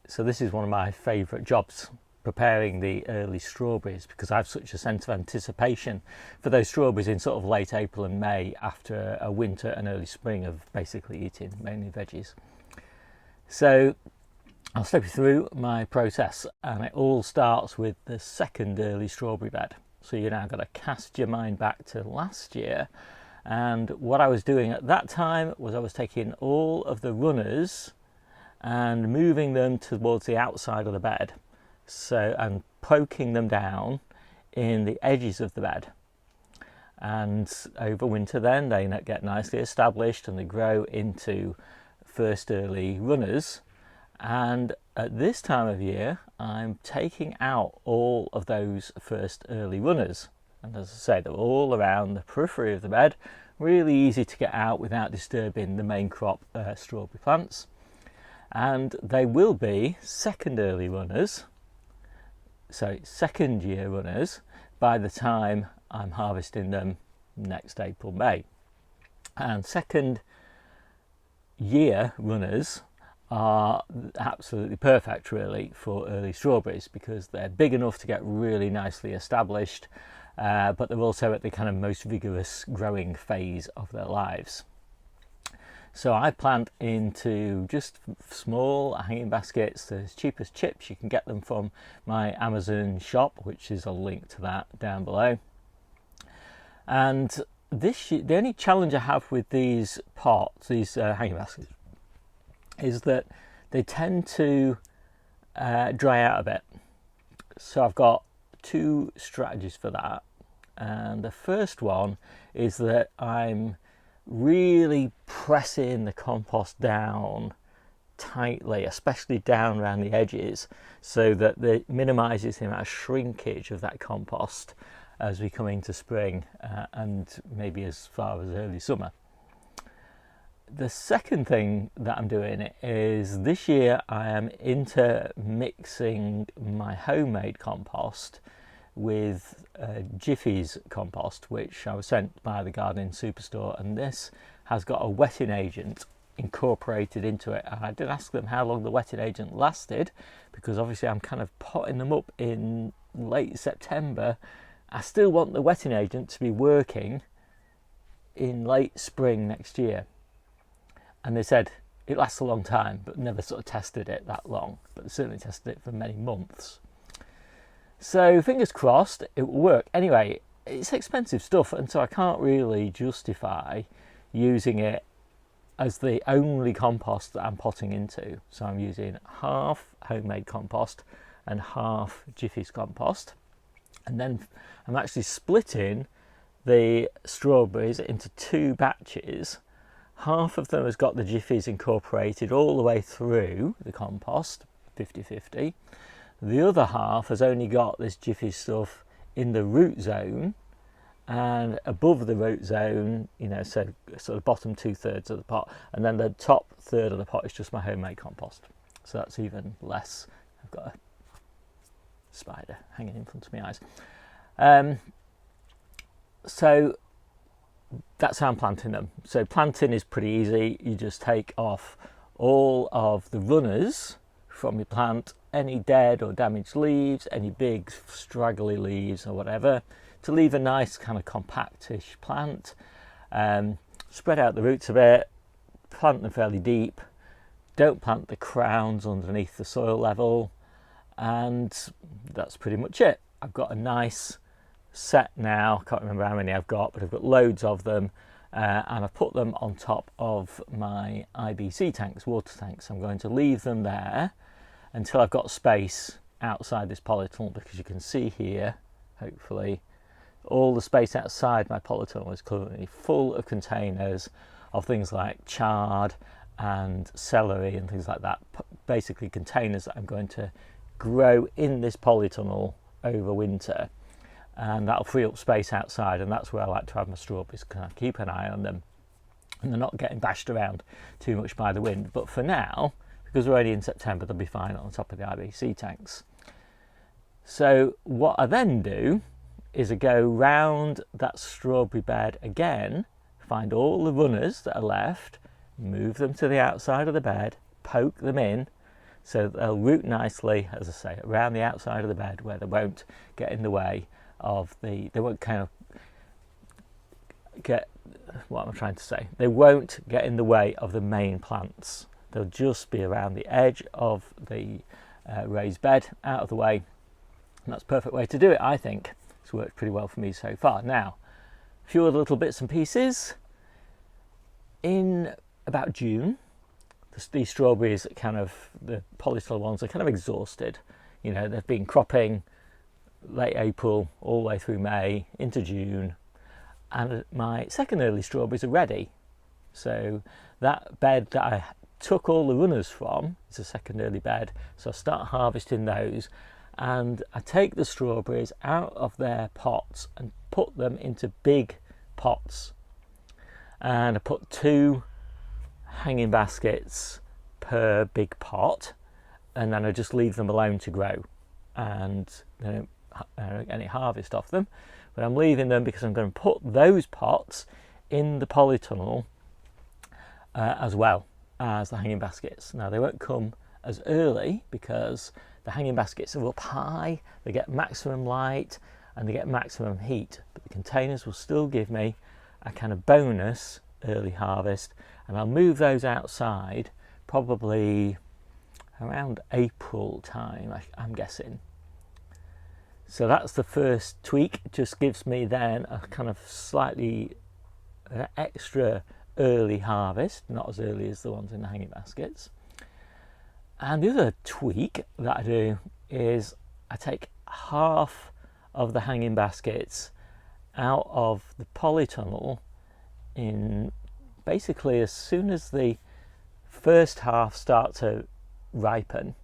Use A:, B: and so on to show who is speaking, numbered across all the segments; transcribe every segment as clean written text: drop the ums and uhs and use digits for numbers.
A: So this is one of my favourite jobs, preparing the early strawberries, because I have such a sense of anticipation for those strawberries in sort of late April and May, after a winter and early spring of basically eating mainly veggies. So I'll step you through my process, and it all starts with the second early strawberry bed. So you're now got to cast your mind back to last year, and what I was doing at that time was I was taking all of the runners and moving them towards the outside of the bed, so, and poking them down in the edges of the bed. And over winter then they get nicely established and they grow into first early runners. And at this time of year I'm taking out all of those first early runners, and as I say, they're all around the periphery of the bed, really easy to get out without disturbing the main crop strawberry plants. And they will be second early runners, so second year runners, by the time I'm harvesting them next April, May. And second year runners are absolutely perfect really for early strawberries, because they're big enough to get really nicely established, but they're also at the kind of most vigorous growing phase of their lives. So I plant into just small hanging baskets. They're as cheap as chips. You can get them from my Amazon shop, which is a link to that down below. And the only challenge I have with these pots, these hanging baskets, is that they tend to dry out a bit. So I've got two strategies for that. And the first one is that I'm really pressing the compost down tightly, especially down around the edges, so that it minimises the amount of shrinkage of that compost as we come into spring and maybe as far as early summer. The second thing that I'm doing is this year I am intermixing my homemade compost with Jiffy's compost, which I was sent by the Gardening Superstore, and this has got a wetting agent incorporated into it. I did ask them how long the wetting agent lasted, because obviously I'm kind of potting them up in late September. I still want the wetting agent to be working in late spring next year, and they said it lasts a long time, but never sort of tested it that long, but certainly tested it for many months. So fingers crossed it will work. Anyway, it's expensive stuff, and so I can't really justify using it as the only compost that I'm potting into. So I'm using half homemade compost and half Jiffy's compost, and then I'm actually splitting the strawberries into two batches. Half of them has got the Jiffy's incorporated all the way through the compost, 50-50. The other half has only got this Jiffy stuff in the root zone, and above the root zone, you know, so sort of bottom 2/3 of the pot, and then the top third of the pot is just my homemade compost. So that's even less. I've got a spider hanging in front of my eyes. So that's how I'm planting them. So planting is pretty easy. You just take off all of the runners from your plant, any dead or damaged leaves, any big straggly leaves or whatever, to leave a nice kind of compactish plant. Spread out the roots a bit, plant them fairly deep, don't plant the crowns underneath the soil level, and that's pretty much it. I've got a nice set now, I can't remember how many I've got, but I've got loads of them, and I've put them on top of my IBC tanks, water tanks. I'm going to leave them there until I've got space outside this polytunnel, because you can see here, hopefully, all the space outside my polytunnel is currently full of containers of things like chard and celery and things like that. Basically containers that I'm going to grow in this polytunnel over winter, and that'll free up space outside, and that's where I like to have my strawberries, because I keep an eye on them and they're not getting bashed around too much by the wind. But for now, because we're only in September, they'll be fine on the top of the IBC tanks. So what I then do is I go round that strawberry bed again, find all the runners that are left, move them to the outside of the bed, poke them in So they'll root nicely, as I say, around the outside of the bed where they won't get in the way of they won't kind of get, what am I trying to say? They won't get in the way of the main plants. They'll just be around the edge of the raised bed, out of the way. And that's a perfect way to do it, I think. It's worked pretty well for me so far. Now, a few other little bits and pieces. In about June, these strawberries, kind of the polytunnel ones, are kind of exhausted. You know, they've been cropping late April all the way through May into June, and my second early strawberries are ready. So that bed that I took all the runners from is a second early bed, so I start harvesting those, and I take the strawberries out of their pots and put them into big pots, and I put 2 hanging baskets per big pot, and then I just leave them alone to grow, and I don't get any harvest off them, but I'm leaving them because I'm going to put those pots in the polytunnel as well as the hanging baskets. Now they won't come as early because the hanging baskets are up high, they get maximum light and they get maximum heat, but the containers will still give me a kind of bonus early harvest, and I'll move those outside probably around April time, I'm guessing. So that's the first tweak. It just gives me then a kind of slightly extra early harvest, not as early as the ones in the hanging baskets. And the other tweak that I do is I take half of the hanging baskets out of the polytunnel in basically as soon as the first half start to ripen.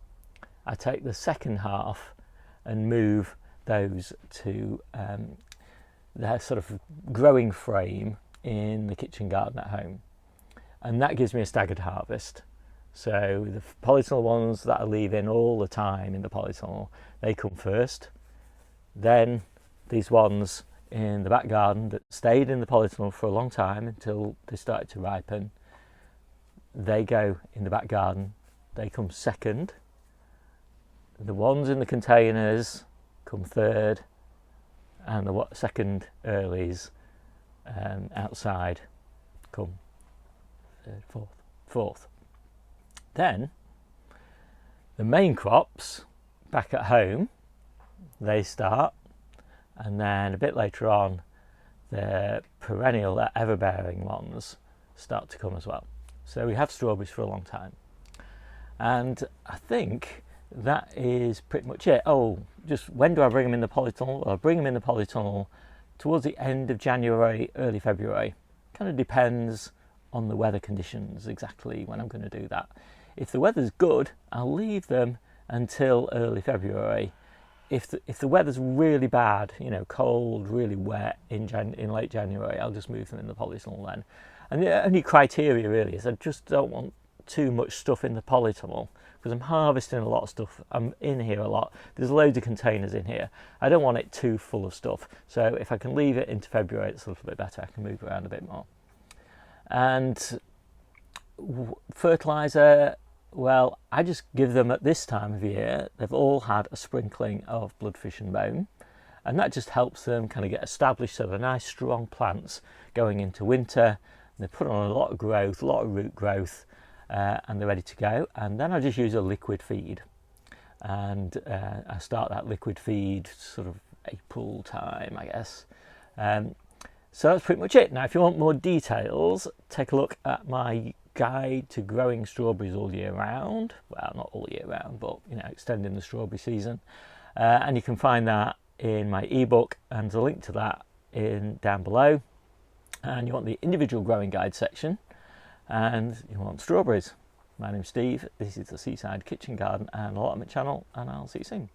A: I take the second half and move those to their sort of growing frame in the kitchen garden at home, and that gives me a staggered harvest. So the polytunnel ones that I leave in all the time in the polytunnel, they come first, then these ones in the back garden that stayed in the polytunnel for a long time until they started to ripen, they go in the back garden, they come second. The ones in the containers come third, and the second earlies outside come third, fourth. Then the main crops back at home, they start, and then a bit later on the perennial, ever-bearing ones start to come as well. So we have strawberries for a long time, and I think that is pretty much it. Oh, just when do I bring them in the polytunnel? Well, I bring them in the polytunnel towards the end of January, early February. Kind of depends on the weather conditions exactly when I'm going to do that. If the weather's good, I'll leave them until early February. If the weather's really bad, you know, cold, really wet in late January, I'll just move them in the polytunnel then. And the only criteria really is I just don't want too much stuff in the polytunnel, because I'm harvesting a lot of stuff. I'm in here a lot. There's loads of containers in here. I don't want it too full of stuff. So if I can leave it into February, it's a little bit better. I can move around a bit more. And fertiliser, well, I just give them at this time of year. They've all had a sprinkling of bloodfish and bone, and that just helps them kind of get established, so they're nice strong plants going into winter. They put on a lot of growth, a lot of root growth, and they're ready to go. And then I just use a liquid feed, and I start that liquid feed sort of April time, I guess. So that's pretty much it. Now, if you want more details, take a look at my guide to growing strawberries all year round. Well, not all year round, but you know, extending the strawberry season. And you can find that in my ebook, and there's a link to that down below. And you want the individual growing guide section, and you want strawberries. My name's Steve. This is the Seaside Kitchen Garden and Allotment channel, and I'll see you soon.